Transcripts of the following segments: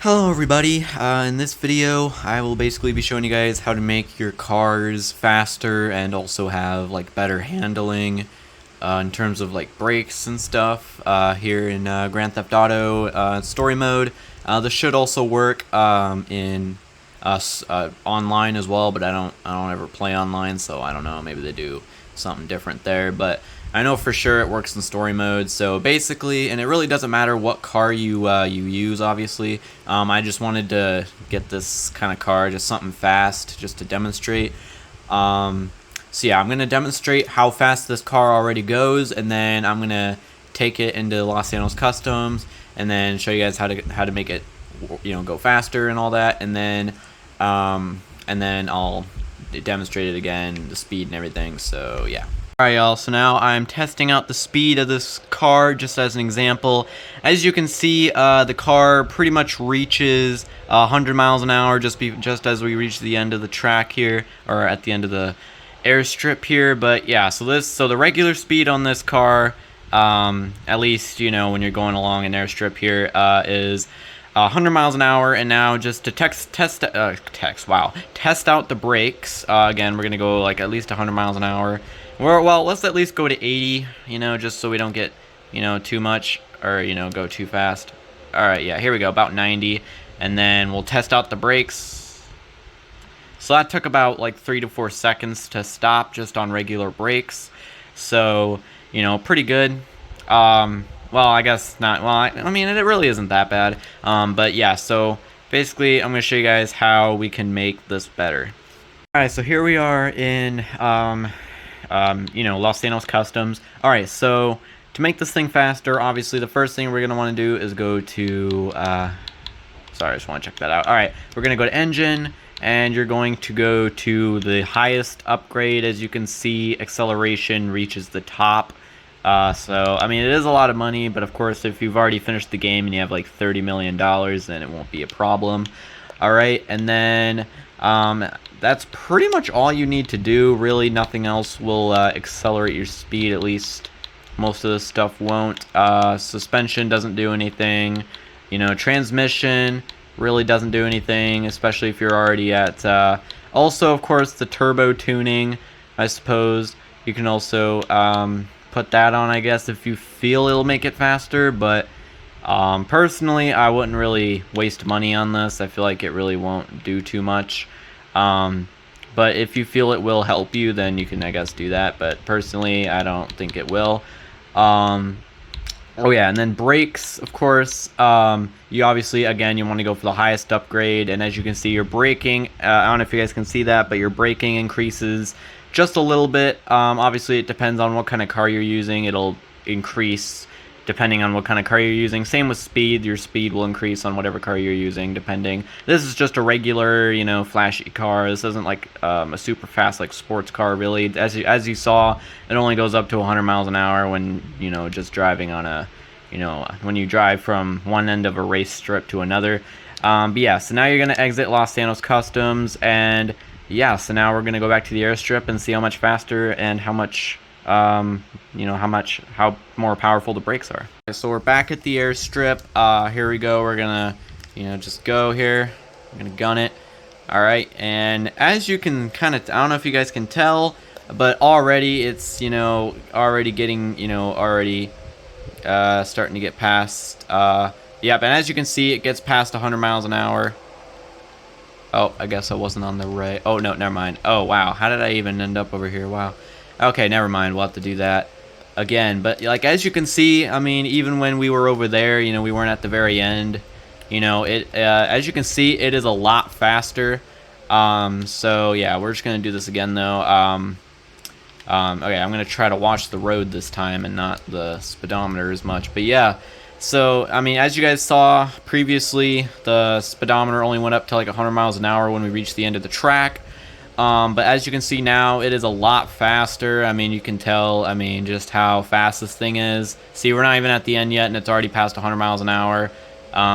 Hello everybody, in this video I will basically be showing you guys how to make your cars faster and also have like better handling in terms of like brakes and stuff here in Grand Theft Auto story mode. This should also work in online as well, but I don't ever play online, so I don't know, maybe they do something different there, but I know for sure it works in story mode. So basically, and it really doesn't matter what car you use, obviously. I just wanted to get this kind of car, just something fast, just to demonstrate. So yeah, I'm gonna demonstrate how fast this car already goes, and then I'm gonna take it into Los Santos Customs, and then show you guys how to make it, go faster and all that, and then I'll demonstrate it again, the speed and everything. So yeah. Alright y'all, so now I'm testing out the speed of this car just as an example. As you can see, the car pretty much reaches 100 miles an hour just as we reach the end of the track here, or at the end of the airstrip here. But yeah, so the regular speed on this car, at least when you're going along an airstrip here, is 100 miles an hour. And now just to test out the brakes, again we're gonna go like at least 100 miles an hour. Well, let's at least go to 80, just so we don't get, too much, or, go too fast. Alright, yeah, here we go, about 90. And then we'll test out the brakes. So that took about, like, 3 to 4 seconds to stop just on regular brakes. So, pretty good. Well, I guess not. Well, I mean, it really isn't that bad. But, yeah, so basically, I'm going to show you guys how we can make this better. Alright, so here we are in, Los Santos Customs. Alright, so to make this thing faster, obviously the first thing we're going to want to do is go to, sorry, I just want to check that out. Alright, we're going to go to Engine, and you're going to go to the highest upgrade. As you can see, acceleration reaches the top. So, I mean, it is a lot of money, but of course, if you've already finished the game and you have like $30 million, then it won't be a problem. Alright, and then, that's pretty much all you need to do. Really, nothing else will accelerate your speed, at least most of this stuff won't. Suspension doesn't do anything. Transmission really doesn't do anything, especially if you're already at... also, of course, the turbo tuning, I suppose. You can also put that on, I guess, if you feel it'll make it faster, but... personally, I wouldn't really waste money on this. I feel like it really won't do too much. But if you feel it will help you, then you can, I guess, do that. But personally, I don't think it will. Oh yeah, and then brakes, of course. You obviously, again, you want to go for the highest upgrade. And as you can see, your braking, I don't know if you guys can see that, but your braking increases just a little bit. Obviously, it depends on what kind of car you're using. It'll increase depending on what kind of car you're using. Same with speed. Your speed will increase on whatever car you're using, depending. This is just a regular, flashy car. This isn't like a super fast, like, sports car, really. As you saw, it only goes up to 100 miles an hour when, just driving on a, when you drive from one end of a race strip to another. But yeah, so now you're going to exit Los Santos Customs, and yeah, so now we're going to go back to the airstrip and see how much faster and how much... how more powerful the brakes are. Okay, so we're back at the airstrip. Here we go. We're gonna, just go here. We're gonna gun it. All right, and as you can kind of, I don't know if you guys can tell, but already it's, already getting, starting to get past. Yep, and as you can see, it gets past 100 miles an hour. Oh, I guess I wasn't on the right. Oh no, never mind. Oh wow, how did I even end up over here? Wow. Okay, never mind. We'll have to do that again. But, like, as you can see, I mean, even when we were over there, we weren't at the very end. As you can see, it is a lot faster. So, yeah, we're just going to do this again, though. Okay, I'm going to try to watch the road this time and not the speedometer as much. But, yeah, so, I mean, as you guys saw previously, the speedometer only went up to, like, 100 miles an hour when we reached the end of the track. But as you can see now, it is a lot faster. I mean, you can tell, just how fast this thing is. See, we're not even at the end yet, and it's already past 100 miles an hour,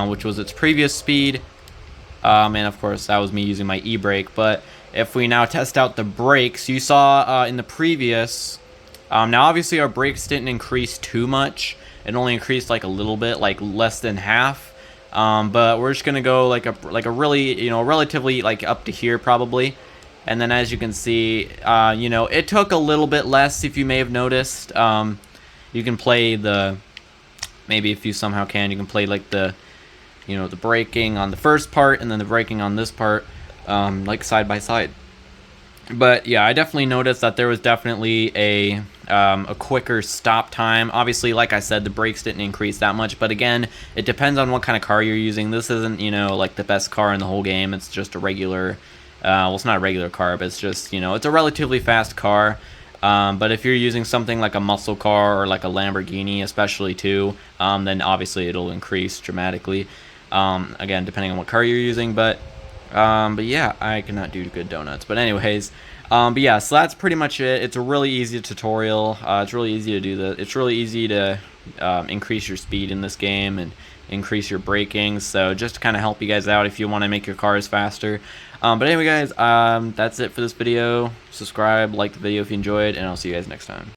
which was its previous speed. And of course, that was me using my e-brake. But if we now test out the brakes, you saw in the previous... now, obviously, our brakes didn't increase too much. It only increased like a little bit, like less than half. But we're just gonna go like a really, relatively like up to here probably. And then as you can see, it took a little bit less, if you may have noticed. You can play maybe if you somehow can, you can play like the braking on the first part and then the braking on this part, like side by side. But yeah, I definitely noticed that there was definitely a quicker stop time. Obviously, like I said, the brakes didn't increase that much, but again, it depends on what kind of car you're using. This isn't, like the best car in the whole game. It's just a regular, well, it's not a regular car, but it's just, it's a relatively fast car. But if you're using something like a muscle car or like a Lamborghini, especially too, then obviously it'll increase dramatically. Again, depending on what car you're using, but yeah, I cannot do good donuts. But anyways, but yeah, so that's pretty much it. It's a really easy tutorial. It's really easy to do it's really easy to increase your speed in this game and increase your braking. So just to kind of help you guys out if you want to make your cars faster. But anyway, guys, that's it for this video. Subscribe, like the video if you enjoyed, and I'll see you guys next time.